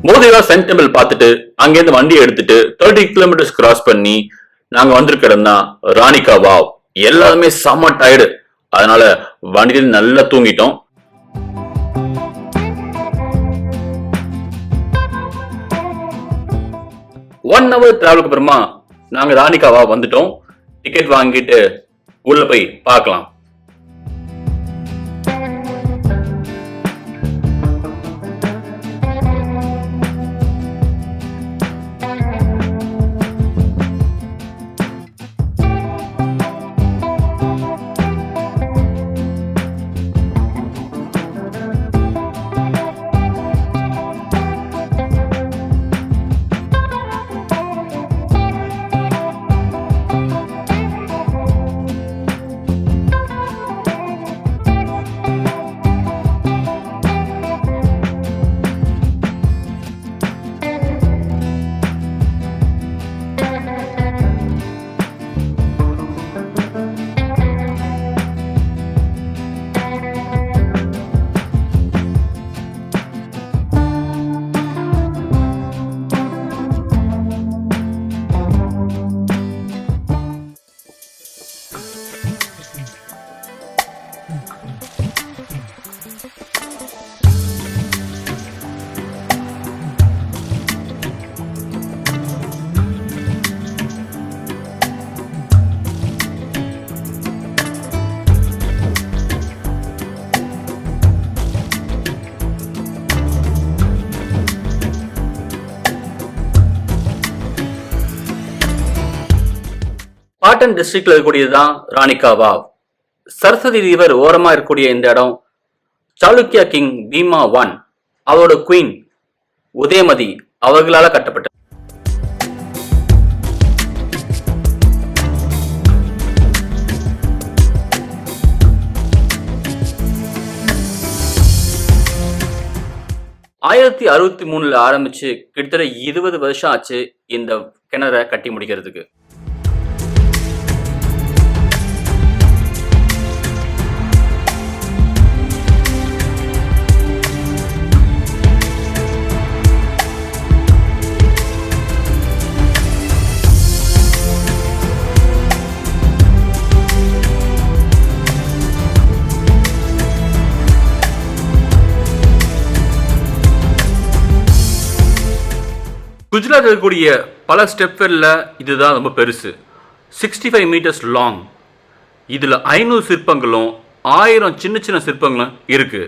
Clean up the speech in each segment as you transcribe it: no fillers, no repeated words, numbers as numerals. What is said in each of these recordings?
Modhera Sun temple பார்த்துட்டு அங்கேருந்து வண்டியை எடுத்துட்டு 30 கிலோமீட்டர்ஸ் கிராஸ் பண்ணி நாங்க வந்திருக்க இடம் தான் ராணிகா வாவ். எல்லாருமே செம்ம டயர்டு, அதனால வண்டியில நல்லா தூங்கிட்டோம். ஒன் ஹவர் டிராவலுக்கு அப்புறமா நாங்க ராணிகா வாவ் வந்துட்டோம். டிக்கெட் வாங்கிட்டு உள்ள போய் பார்க்கலாம். பாட்டன் டிஸ்ட்ரிக்ட்ல இருக்கக்கூடியதுதான் ராணிகா வாவ். சரஸ்வதி ரிவர் ஓரமா இருக்கக்கூடிய இந்த இடம் சாளுக்கியா கிங் பீமா 1 அவரோட குவீன் உதயமதி அவர்களால கட்டப்பட்டது. ஆயிரத்தி 1963 ஆரம்பிச்சு கிட்டத்தட்ட 20 வருஷம் ஆச்சு இந்த கிணறை கட்டி முடிக்கிறதுக்கு. குஜராத் இருக்கக்கூடிய பல ஸ்டெப்வெல்ல இதுதான் ரொம்ப பெருசு. 65 மீட்டர்ஸ் லாங். இதுல 500 சிற்பங்களும் 1000 சின்ன சின்ன சிற்பங்களும் இருக்கு.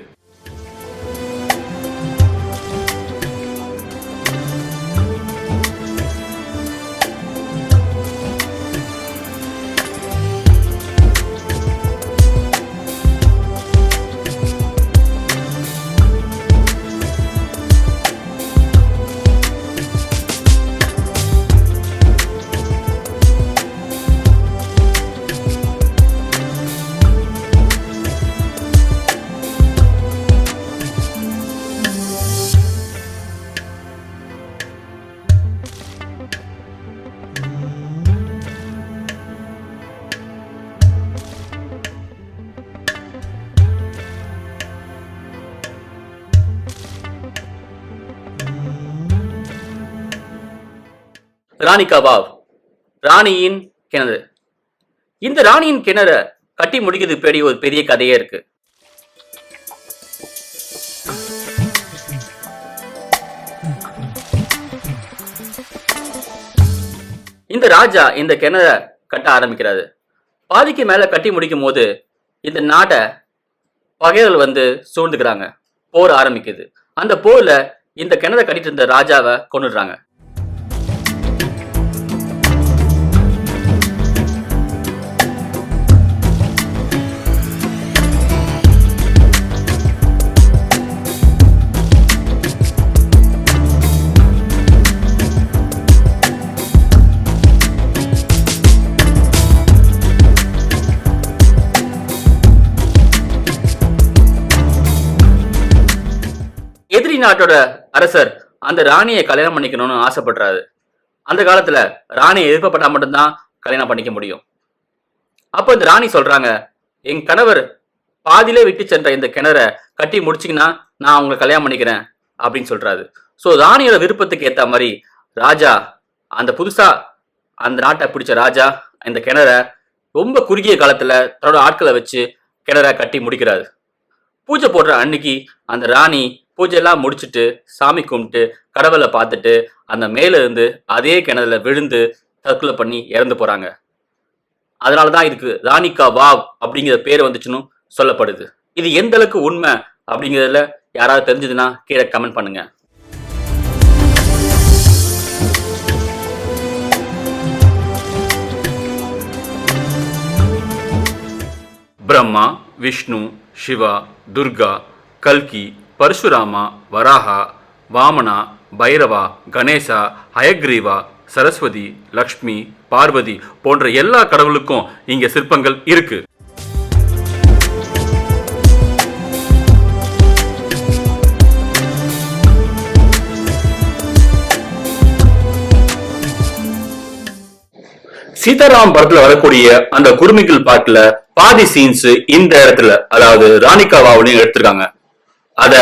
ராணிகா வாவ், ராணியின் கிணறு. இந்த ராணியின் கிணற கட்டி முடிக்கிறதுக்கு பின்னாடி ஒரு பெரிய கதையே இருக்கு. இந்த ராஜா இந்த கிணற கட்ட ஆரம்பிக்கிறாரு. பாதிக்கு மேல கட்டி முடிக்கும் போது இந்த நாட்டை பகைவர்கள் வந்து சூழ்ந்துக்கிறாங்க. போர் ஆரம்பிக்குது. அந்த போர்ல இந்த கிணற கட்டிட்டு இருந்த ராஜாவை கொன்னுடுறாங்க. எதிரி நாட்டோட அரசர் அந்த ராணியை கல்யாணம் பண்ணிக்கணும்னு ஆசைப்படுறாரு. அந்த காலத்துல ராணியை எதிர்ப்பப்பட்டா மட்டும்தான் கல்யாணம் பண்ணிக்க முடியும். அப்போ இந்த ராணி சொல்றாங்க, என் கணவர் பாதியிலே விட்டு சென்ற இந்த கிணற கட்டி முடிச்சிங்கன்னா நான் உங்களை கல்யாணம் பண்ணிக்கிறேன் அப்படின்னு சொல்றாரு. ஸோ ராணியோட விருப்பத்துக்கு ஏற்ற மாதிரி ராஜா, அந்த புதுசா அந்த நாட்டை பிடிச்ச ராஜா இந்த கிணற ரொம்ப குறுகிய காலத்துல தன்னோட ஆட்களை வச்சு கிணற கட்டி முடிக்கிறாரு. பூஜை போடுற அன்னைக்கு அந்த ராணி பூஜையெல்லாம் முடிச்சுட்டு சாமி கும்பிட்டு கடவுளை பார்த்துட்டு அந்த மேல இருந்து அதே கிணறுல விழுந்து தற்கொலை பண்ணி இறந்து போறாங்க. அதனாலதான் இதுக்கு ராணி கா வாவ் அப்படிங்கிற பேர் வந்துச்சுன்னு சொல்லப்படுது. இது எந்த அளவுக்கு உண்மை அப்படிங்கிறதுல யாராவது தெரிஞ்சதுன்னா கீழே கமெண்ட் பண்ணுங்க. பிரம்மா, விஷ்ணு, சிவா, துர்கா, கல்கி, பரசுராமா, வராகா, வாமனா, பைரவா, கணேசா, ஹயக்ரீவா, சரஸ்வதி, லக்ஷ்மி, பார்வதி போன்ற எல்லா கடவுளுக்கும் இங்க சிற்பங்கள் இருக்கு. சீதாராம் படத்துல வரக்கூடிய அந்த குருமிகள் பாட்டுல பாதி சீன்ஸ் இந்த இடத்துல, அதாவது ராணி கா வாவ்லயும் எடுத்திருக்காங்க. அத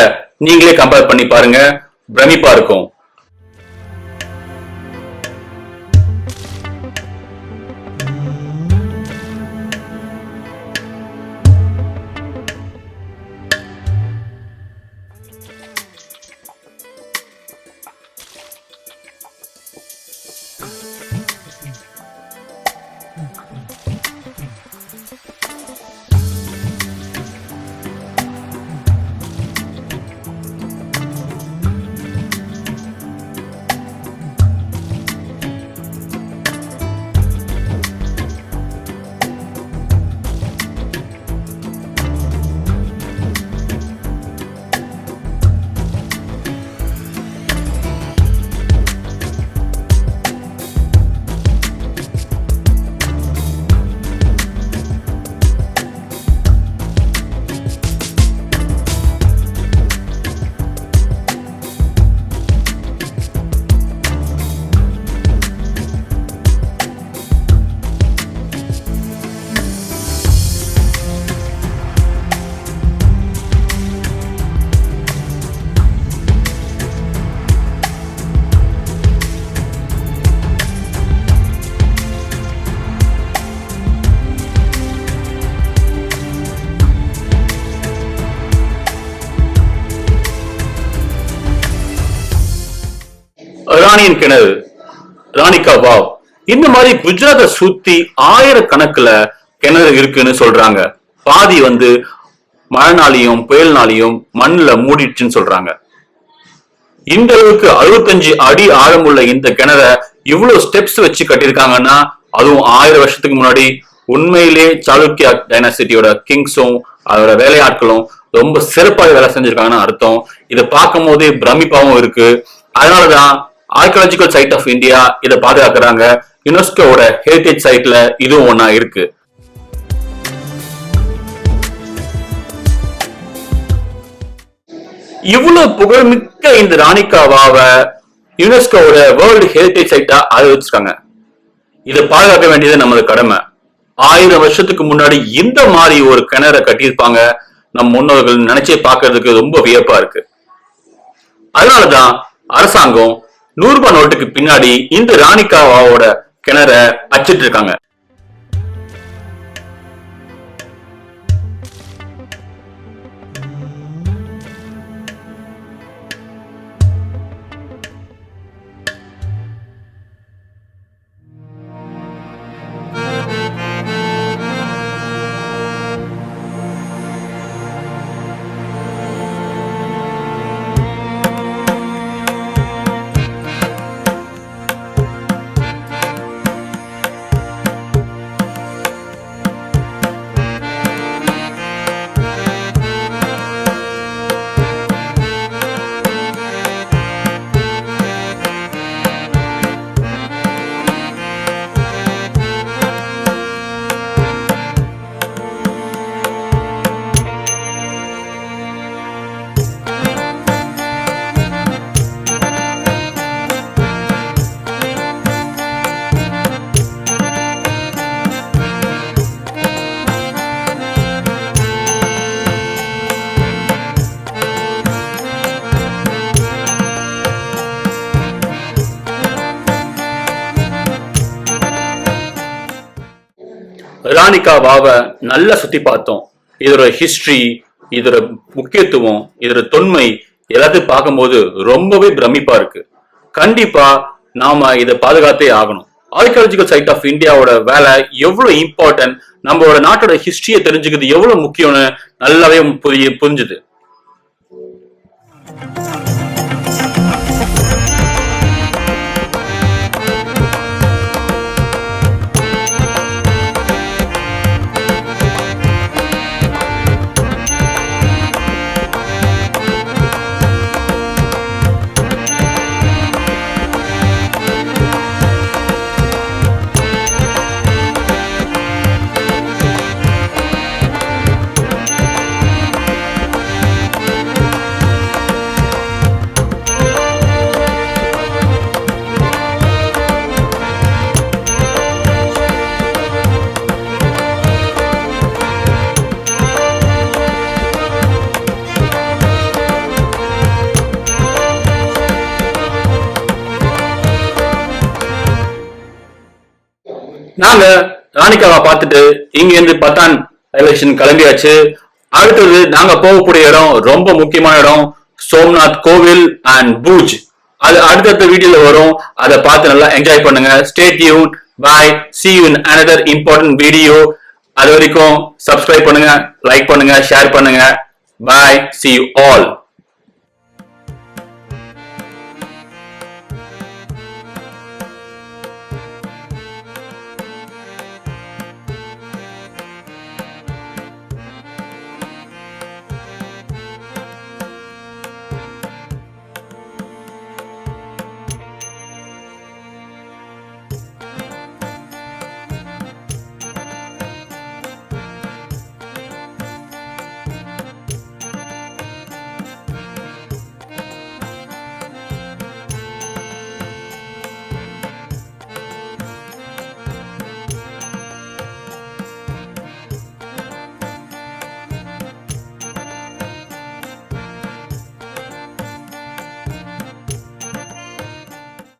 நீங்களே கம்பேர் பண்ணி பாருங்க, பிரமிப்பா இருக்கும். ராணியின் கிணறு, ராணி கா வாவ், இந்த மாதிரி குஜராத்தை சுத்தி ஆயிரக்கணக்குல கிணறு இருக்குன்னு சொல்றாங்க. பாதி மழைனாலையும் புயல்னாலையும் மண்ணுல மூடிடுச்சுன்னு சொல்றாங்க. இந்த அளவுக்கு 65 அடி ஆழமுள்ள இந்த கிணற இவ்வளவு ஸ்டெப்ஸ் வச்சு கட்டியிருக்காங்கன்னா, அதுவும் 1000 வருஷத்துக்கு முன்னாடி உண்மையிலே சாளுக்கியா டைனாசிட்டியோட கிங்ஸும் அதோட வேலையாட்களும் ரொம்ப சிறப்பாக வேலை செஞ்சிருக்காங்கன்னு அர்த்தம். இதை பார்க்கும் போதே பிரமிப்பாவும் இருக்கு. அதனாலதான் ஆர்கியாலஜிக்கல் சைட் ஆஃப் இந்தியா இதை பாதுகாக்கிறாங்க. யுனெஸ்கோவோட ஹெரிடேஜ் சைட்ல இதுவும் ஒன்னா இருக்கு. இவ்வளவு புகழ்மிக்க இந்த ராணி கா வாவை யுனெஸ்கோவோட வேர்ல்டு ஹெரிடேஜ் சைட்டா அறிவிச்சிருக்காங்க. இதை பாதுகாக்க வேண்டியது நமது கடமை. 1000 வருஷத்துக்கு முன்னாடி இந்த மாதிரி ஒரு கிணறை கட்டியிருப்பாங்க. நம் முன்னோர்கள் நினைச்சே பார்க்கறதுக்கு ரொம்ப வியப்பா இருக்கு. அதனாலதான் அரசாங்கம் 100 ரூபாய் நோட்டுக்கு பின்னாடி இந்த ராணி கா வாவோட கிணற அச்சிட்டு இருக்காங்க. ராணிகா வாவை நல்லா சுத்தி பார்த்தோம். இதோட ஹிஸ்டரி, இதோட முக்கியத்துவம், இதோட தொன்மை எல்லாத்தையும் பார்க்கும்போது ரொம்பவே பிரமிப்பா இருக்கு. கண்டிப்பா நாம இதை பாதுகாத்தே ஆகணும். ஆர்கியாலஜிக்கல் சைட் ஆஃப் இந்தியாவோட வேலை எவ்வளவு இம்பார்ட்டன்ட், நம்மளோட நாட்டோட ஹிஸ்டரியை தெரிஞ்சுக்கிறது எவ்வளவு முக்கியம்னு நல்லாவே புரிஞ்சுது. நாங்க ராணிகாவை பார்த்துட்டு இங்க இருந்து பத்தான் எலெக்ஷன் கிளம்பியாச்சு. அடுத்தது நாங்க போகக்கூடிய இடம் ரொம்ப முக்கியமான இடம், சோம்நாத் கோவில் அண்ட் பூஜ். அது அடுத்தடுத்த வீடியோல வரும், அதை பார்த்து நல்லா என்ஜாய் பண்ணுங்க. Stay tune, bye, see you in another important video. அது வரைக்கும் சப்ஸ்கிரைப் பண்ணுங்க, லைக் பண்ணுங்க, ஷேர் பண்ணுங்க. Bye, see you all.